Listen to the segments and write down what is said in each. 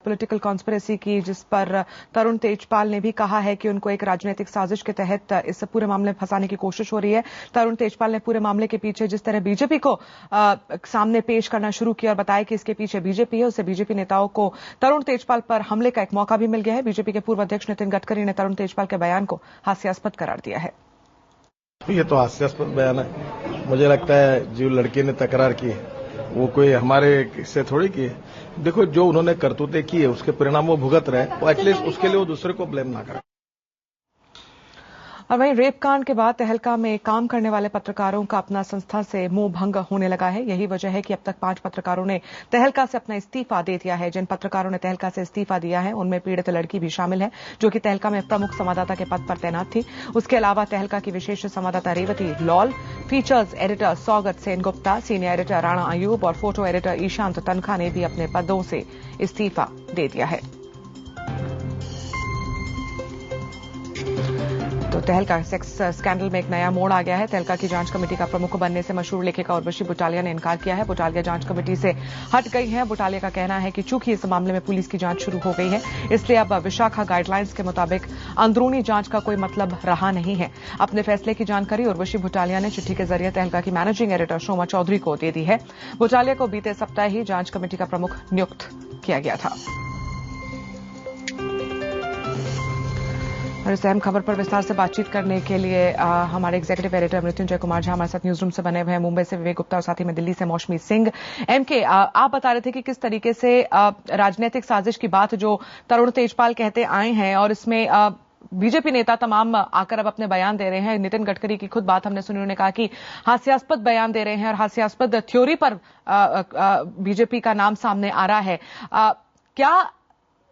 Political conspiracy की, जिस पर तरुण तेजपाल ने भी कहा है कि उनको एक राजनीतिक साजिश के तहत इस पूरे मामले में फंसाने की कोशिश हो रही है। तरुण तेजपाल ने पूरे मामले के पीछे जिस तरह बीजेपी को सामने पेश करना शुरू किया और बताया कि इसके पीछे बीजेपी है, उससे बीजेपी नेताओं को तरुण तेजपाल पर हमले का एक मौका भी मिल गया है। बीजेपी के पूर्व अध्यक्ष नितिन गडकरी ने तरुण तेजपाल के बयान को हास्यास्पद करार दिया है। ये तो हास्यास्पद बयान है। मुझे लगता है जो लड़के ने तकरार की वो कोई हमारे से थोड़ी की है। देखो, जो उन्होंने करतूतें की है उसके परिणाम वो भुगत रहे हैं, वो एटलीस्ट उसके लिए वो दूसरे को ब्लेम ना करें। और वहीं रेप कांड के बाद तहलका में काम करने वाले पत्रकारों का अपना संस्था से मोह भंग होने लगा है। यही वजह है कि अब तक 5 पत्रकारों ने तहलका से अपना इस्तीफा दे दिया है। जिन पत्रकारों ने तहलका से इस्तीफा दिया है उनमें पीड़ित लड़की भी शामिल है, जो कि तहलका में प्रमुख संवाददाता के पद पर तैनात थी। उसके अलावा तहलका की विशेष संवाददाता Revati Laul, features editor Saugat Sen Gupta, senior editor Rana Ayyub और फोटो एडिटर ईशांत तनखा ने भी अपने पदों से इस्तीफा दे दिया है। तो तहलका सेक्स स्कैंडल में एक नया मोड़ आ गया है। तहलका की जांच कमेटी का प्रमुख बनने से मशहूर लेखिका उर्वशी बुटालिया ने इनकार किया है। बुटालिया जांच कमेटी से हट गई है। बुटालिया का कहना है कि चूंकि इस मामले में पुलिस की जांच शुरू हो गई है, इसलिए अब विशाखा गाइडलाइंस के मुताबिक अंदरूनी जांच का कोई मतलब रहा नहीं है। अपने फैसले की जानकारी उर्वशी बुटालिया ने चिट्ठी के जरिए तहलका की मैनेजिंग एडिटर शोमा चौधरी को दे दी है। बुटालिया को बीते सप्ताह ही जांच कमेटी का प्रमुख नियुक्त किया गया था। और इस अहम खबर पर विस्तार से बातचीत करने के लिए हमारे एग्जीक्यूटिव एडिटर मृत्युंजय कुमार झा हमारे साथ न्यूज रूम से बने हुए हैं। मुंबई से विवेक गुप्ता और साथ ही में दिल्ली से मौसमी सिंह। एमके, आप बता रहे थे कि किस तरीके से राजनीतिक साजिश की बात जो तरुण तेजपाल कहते आए हैं और इसमें बीजेपी नेता तमाम आकर अब अपने बयान दे रहे हैं। नितिन गडकरी की खुद बात हमने सुनी, उन्होंने कहा कि हास्यास्पद बयान दे रहे हैं और हास्यास्पद थ्योरी पर बीजेपी का नाम सामने आ रहा है। क्या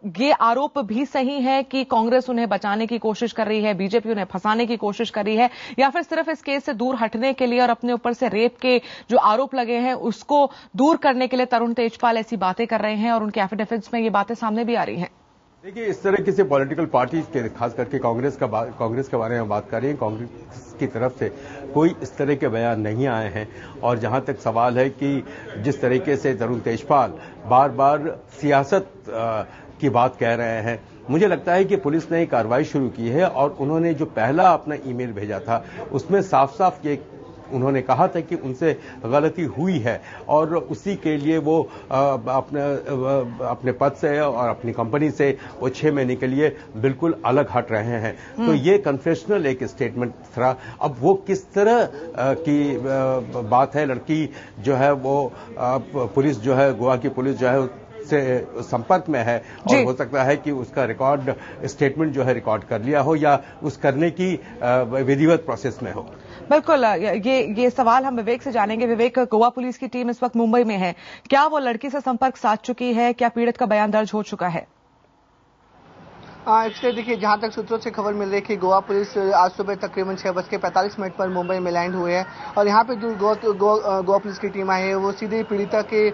ये आरोप भी सही है कि कांग्रेस उन्हें बचाने की कोशिश कर रही है, बीजेपी उन्हें फंसाने की कोशिश कर रही है, या फिर सिर्फ इस केस से दूर हटने के लिए और अपने ऊपर से रेप के जो आरोप लगे हैं उसको दूर करने के लिए तरुण तेजपाल ऐसी बातें कर रहे हैं और उनके एफिडेविट्स में ये बातें सामने भी आ रही हैं? देखिए, इस तरह किसी पॉलिटिकल पार्टीज के, खास करके कांग्रेस के बारे में बात कर रही है, कांग्रेस की तरफ से कोई इस तरह के बयान नहीं आए हैं। और जहां तक सवाल है कि जिस तरीके से तरुण तेजपाल बार बार सियासत की बात कह रहे हैं, मुझे लगता है कि पुलिस ने एक कार्रवाई शुरू की है और उन्होंने जो पहला अपना ईमेल भेजा था उसमें साफ साफ ये उन्होंने कहा था कि उनसे गलती हुई है और उसी के लिए वो अपने पद से और अपनी कंपनी से वो 6 महीने के लिए बिल्कुल अलग हट रहे हैं। तो ये कन्फेशनल एक स्टेटमेंट था। अब वो किस तरह की बात है, लड़की जो है वो पुलिस जो है, गोवा की पुलिस जो है से संपर्क में है और हो सकता है कि उसका रिकॉर्ड स्टेटमेंट जो है रिकॉर्ड कर लिया हो या उस करने की विधिवत प्रोसेस में हो। बिल्कुल, ये सवाल हम विवेक से जानेंगे। विवेक, गोवा पुलिस की टीम इस वक्त मुंबई में है, क्या वो लड़की से संपर्क साध चुकी है? क्या पीड़ित का बयान दर्ज हो चुका है? इसलिए देखिए, जहां तक सूत्रों से खबर मिल रही है कि गोवा पुलिस आज सुबह तकरीबन 6:45 पर मुंबई में लैंड हुए हैं और यहाँ पे जो गोवा पुलिस की टीम आई है वो सीधे पीड़िता के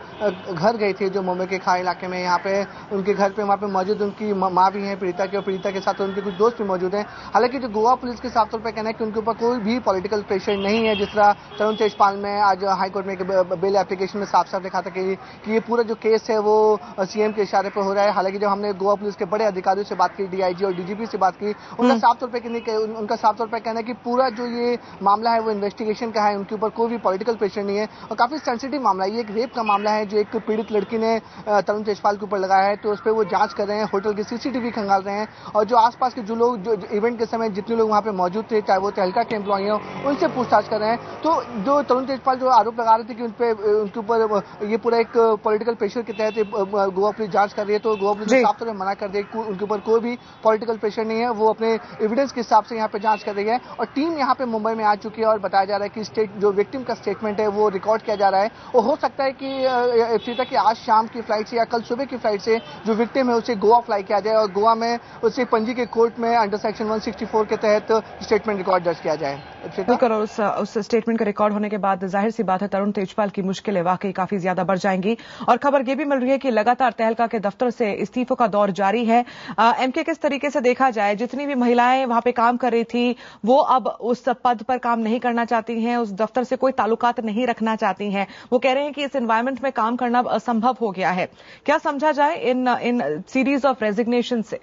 घर गई थी, जो मुंबई के खाई इलाके में। यहाँ पे उनके घर पे वहाँ पे मौजूद उनकी माँ भी है पीड़िता की, और पीड़िता के साथ उनके कुछ दोस्त भी मौजूद हैं। हालांकि जो गोवा पुलिस के साफ तौर पर कहना है कि उनके ऊपर कोई भी पॉलिटिकल प्रेशर नहीं है, जिस तरह तरुण तेजपाल में आज हाईकोर्ट में एक बेल एप्लीकेशन में साफ साफ लिखा था कि ये पूरा जो केस है वो सीएम के इशारे पर हो रहा है। हालांकि जब हमने गोवा पुलिस के बड़े अधिकारियों से बात की, डीआईजी और डीजीपी से बात की, उनका साफ तौर पर कहना है कि पूरा जो ये मामला है वो इन्वेस्टिगेशन का है, उनके ऊपर कोई भी पॉलिटिकल प्रेशर नहीं है और काफी सेंसिटिव मामला है। ये एक रेप का मामला है जो एक पीड़ित लड़की ने तरुण तेजपाल के ऊपर लगाया है, तो उस पर वो जांच कर रहे हैं, होटल की सीसीटीवी खंगाल रहे हैं और जो आसपास के जो लोग जो इवेंट के समय जितने लोग वहां पे मौजूद थे, चाहे वो तहलका के एम्प्लॉई हो, उनसे पूछताछ कर रहे हैं। तो जो तरुण तेजपाल जो आरोप लगा रहे थे कि उनके ऊपर ये पूरा एक पॉलिटिकल प्रेशर के तहत गोवा पुलिस जांच कर रही है, तो गोवा पुलिस ने साफ तौर पर मना कर दिया, उनके ऊपर कोई भी पॉलिटिकल प्रेशर नहीं है, वो अपने एविडेंस के हिसाब से यहाँ पे जांच कर रही है। और टीम यहाँ पे मुंबई में आ चुकी है और बताया जा रहा है कि जो विक्टिम का स्टेटमेंट है वो रिकॉर्ड किया जा रहा है और हो सकता है कि आज शाम की फ्लाइट से या कल सुबह की फ्लाइट से जो विक्टिम है उसे गोवा फ्लाई किया जाए और गोवा में उसे पणजी के कोर्ट में अंडर सेक्शन 164 के तहत स्टेटमेंट रिकॉर्ड दर्ज किया जाए। बिल्कुल, उस स्टेटमेंट का रिकॉर्ड होने के बाद जाहिर सी बात है तरुण तेजपाल की मुश्किलें वाकई काफी ज्यादा बढ़ जाएंगी। और खबर यह भी मिल रही है कि लगातार तहलका के दफ्तर से इस्तीफों का दौर जारी है। एमके के किस तरीके से देखा जाए, जितनी भी महिलाएं वहां पे काम कर रही थी वो अब उस पद पर काम नहीं करना चाहती हैं, उस दफ्तर से कोई ताल्लुकात नहीं रखना चाहती हैं। वो कह रहे हैं कि इस एनवायरमेंट में काम करना असंभव हो गया है। क्या समझा जाए इन सीरीज ऑफ रेजिग्नेशन से?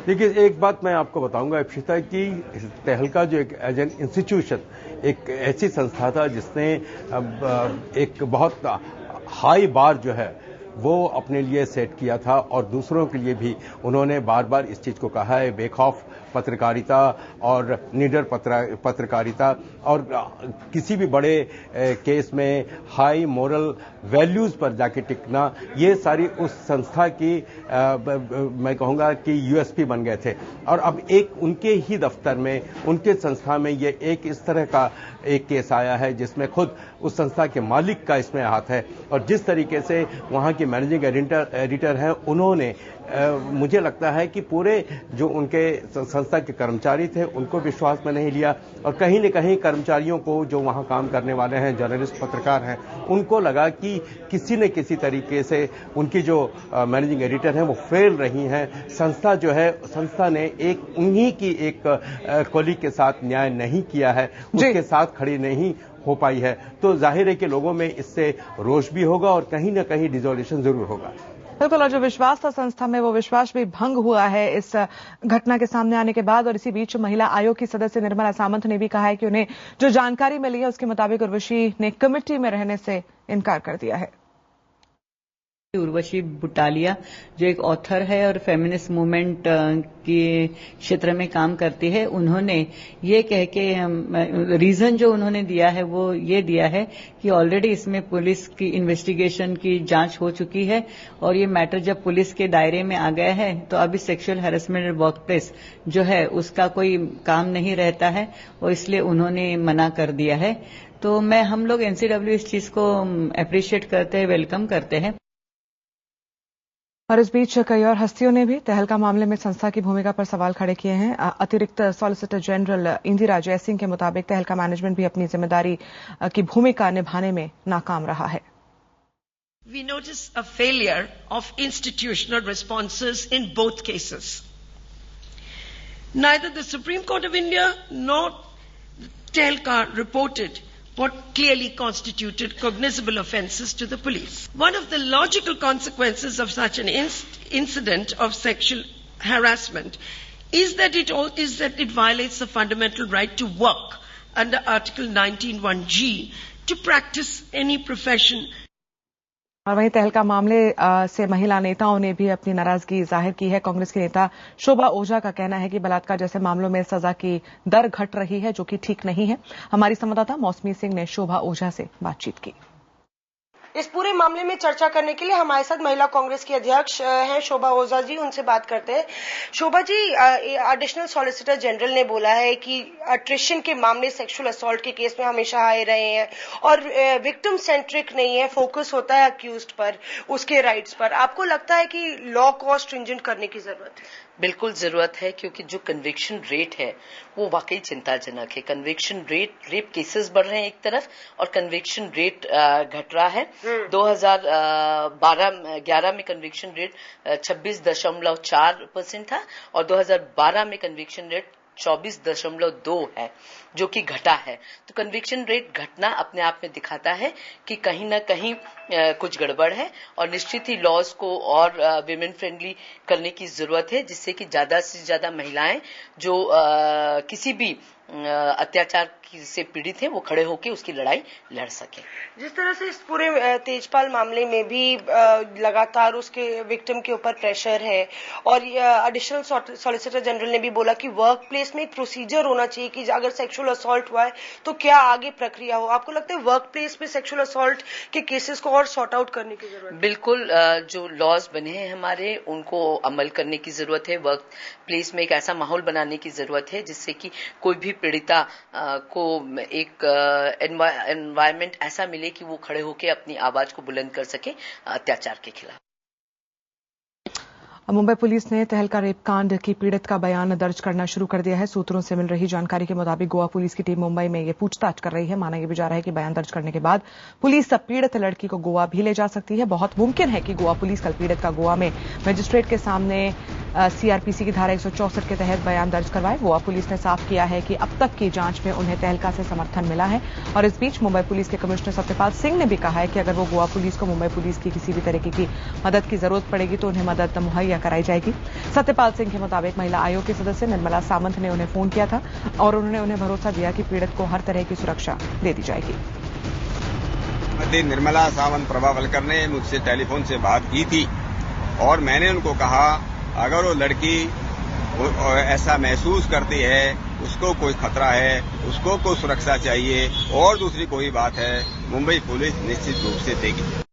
देखिए, एक बात मैं आपको बताऊंगा इप्सिता कि तहलका जो एक एज एन इंस्टीट्यूशन एक ऐसी संस्था था जिसने एक बहुत हाई बार जो है वो अपने लिए सेट किया था और दूसरों के लिए भी उन्होंने बार बार इस चीज को कहा है। बेखौफ पत्रकारिता और निडर पत्रकारिता और किसी भी बड़े केस में हाई मोरल वैल्यूज पर जाके टिकना, ये सारी उस संस्था की मैं कहूंगा कि यूएसपी बन गए थे। और अब एक उनके ही दफ्तर में, उनके संस्था में ये एक इस तरह का एक केस आया है जिसमें खुद उस संस्था के मालिक का इसमें हाथ है। और जिस तरीके से वहां के मैनेजिंग एडिटर हैं, उन्होंने मुझे लगता है कि पूरे जो उनके संस्था के कर्मचारी थे उनको विश्वास में नहीं लिया और कहीं न कहीं कर्मचारियों को, जो वहां काम करने वाले हैं, जर्नलिस्ट पत्रकार हैं, उनको लगा कि किसी न किसी तरीके से उनकी जो मैनेजिंग एडिटर हैं वो फेल रही हैं। संस्था जो है, संस्था ने एक उन्हीं की एक कॉलीग के साथ न्याय नहीं किया है, उसके साथ खड़ी नहीं हो पाई है। तो जाहिर है कि लोगों में इससे रोष भी होगा और कहीं न कहीं डिसोल्यूशन जरूर होगा। बिल्कुल, और जो विश्वास था संस्था में वो विश्वास भी भंग हुआ है इस घटना के सामने आने के बाद। और इसी बीच महिला आयोग की सदस्य निर्मला सामंत ने भी कहा है कि उन्हें जो जानकारी मिली है उसके मुताबिक उर्वशी ने कमेटी में रहने से इनकार कर दिया है। उर्वशी बुटालिया जो एक ऑथर है और फेमिनिस्ट मूवमेंट के क्षेत्र में काम करती है, उन्होंने ये कह के रीजन जो उन्होंने दिया है वो ये दिया है कि ऑलरेडी इसमें पुलिस की इन्वेस्टिगेशन की जांच हो चुकी है और ये मैटर जब पुलिस के दायरे में आ गया है तो अभी सेक्सुअल हैरेसमेंट वर्क प्लेस जो है उसका कोई काम नहीं रहता है और इसलिए उन्होंने मना कर दिया है। तो हम लोग एनसीडब्ल्यू इस चीज को अप्रिशिएट करते हैं, वेलकम करते हैं। और इस बीच कई और हस्तियों ने भी तहलका मामले में संस्था की भूमिका पर सवाल खड़े किए हैं। अतिरिक्त सॉलिसिटर जनरल इंदिरा जयसिंह के मुताबिक तहलका मैनेजमेंट भी अपनी जिम्मेदारी की भूमिका निभाने में नाकाम रहा है। We notice a failure of institutional responses in both cases. Neither the Supreme Court of India nor Tehilka reported what clearly constituted cognizable offences to the police. One of the logical consequences of such an incident of sexual harassment is that it violates the fundamental right to work under Article 19(1)(g) to practice any profession. और वहीं तहलका मामले से महिला नेताओं ने भी अपनी नाराजगी जाहिर की है। कांग्रेस की नेता शोभा ओझा का कहना है कि बलात्कार जैसे मामलों में सजा की दर घट रही है, जो कि ठीक नहीं है। हमारी संवाददाता मौसमी सिंह ने शोभा ओझा से बातचीत की। इस पूरे मामले में चर्चा करने के लिए हमारे साथ महिला कांग्रेस की अध्यक्ष हैं शोभा ओझा जी, उनसे बात करते हैं। Shobha ji, additional solicitor general ने बोला है कि अट्रिशन के मामले सेक्सुअल असॉल्ट के केस में हमेशा आए रहे हैं और विक्टिम सेंट्रिक नहीं है, फोकस होता है अक्यूज्ड पर, उसके राइट्स पर। आपको लगता है कि लॉ को स्ट्रिंजेंट करने की जरूरत है? बिल्कुल जरूरत है, क्योंकि जो कन्विक्शन रेट है वो वाकई चिंताजनक है। कन्विक्शन रेट, रेप केसेस बढ़ रहे हैं एक तरफ और कन्विक्शन रेट घट रहा है। 2011 में कन्विक्शन रेट 26.4% था और 2012 में कन्विक्शन रेट 24.2 है, जो कि घटा है। तो कन्विक्शन रेट घटना अपने आप में दिखाता है कि कहीं ना कहीं कुछ गड़बड़ है और निश्चित ही लॉज को और विमेन फ्रेंडली करने की जरूरत है, जिससे कि ज्यादा से ज्यादा महिलाएं जो किसी भी अत्याचार से पीड़ित हैं वो खड़े होकर उसकी लड़ाई लड़ सके। जिस तरह से इस पूरे तेजपाल मामले में भी लगातार उसके विक्टिम के ऊपर प्रेशर है और एडिशनल सॉलिसिटर जनरल ने भी बोला कि वर्क प्लेस में एक प्रोसीजर होना चाहिए कि अगर सेक्सुअल असॉल्ट हुआ है तो क्या आगे प्रक्रिया हो। आपको लगता है वर्क प्लेस में सेक्सुअल असॉल्ट के केसेस को और सॉर्ट आउट करने की जरूरत है? बिल्कुल, जो लॉज बने हैं हमारे उनको अमल करने की जरूरत है। वर्क प्लेस में एक ऐसा माहौल बनाने की जरूरत है जिससे कि कोई भी पीड़िता को एक एनवायरमेंट ऐसा मिले कि वो खड़े होकर अपनी आवाज को बुलंद कर सके अत्याचार के खिलाफ। मुंबई पुलिस ने तहलका रेप कांड की पीड़ित का बयान दर्ज करना शुरू कर दिया है। सूत्रों से मिल रही जानकारी के मुताबिक गोवा पुलिस की टीम मुंबई में ये पूछताछ कर रही है। माना यह भी जा रहा है कि बयान दर्ज करने के बाद पुलिस पीड़ित लड़की को गोवा भी ले जा सकती है। बहुत मुमकिन है कि गोवा पुलिस कल पीड़ित का गोवा में मजिस्ट्रेट के सामने सीआरपीसी की धारा 164 के तहत बयान दर्ज करवाए। गोवा पुलिस ने साफ किया है कि अब तक की जांच में उन्हें तहलका से समर्थन मिला है। और इस बीच मुंबई पुलिस के कमिश्नर सत्यपाल सिंह ने भी कहा है कि अगर वो गोवा पुलिस को मुंबई पुलिस की किसी भी तरीके की मदद की जरूरत पड़ेगी तो उन्हें मदद मुहैया कराई जाएगी। सत्यपाल सिंह के मुताबिक महिला आयोग की सदस्य निर्मला सावंत ने उन्हें फोन किया था और उन्होंने उन्हें भरोसा दिया कि पीड़ित को हर तरह की सुरक्षा दे दी जाएगी। निर्मला सावंत प्रभावलकर ने मुझसे टेलीफोन से बात की थी और मैंने उनको कहा अगर वो लड़की ऐसा महसूस करती है, उसको कोई खतरा है, उसको कोई सुरक्षा चाहिए और दूसरी कोई बात है, मुंबई पुलिस निश्चित रूप से देगी।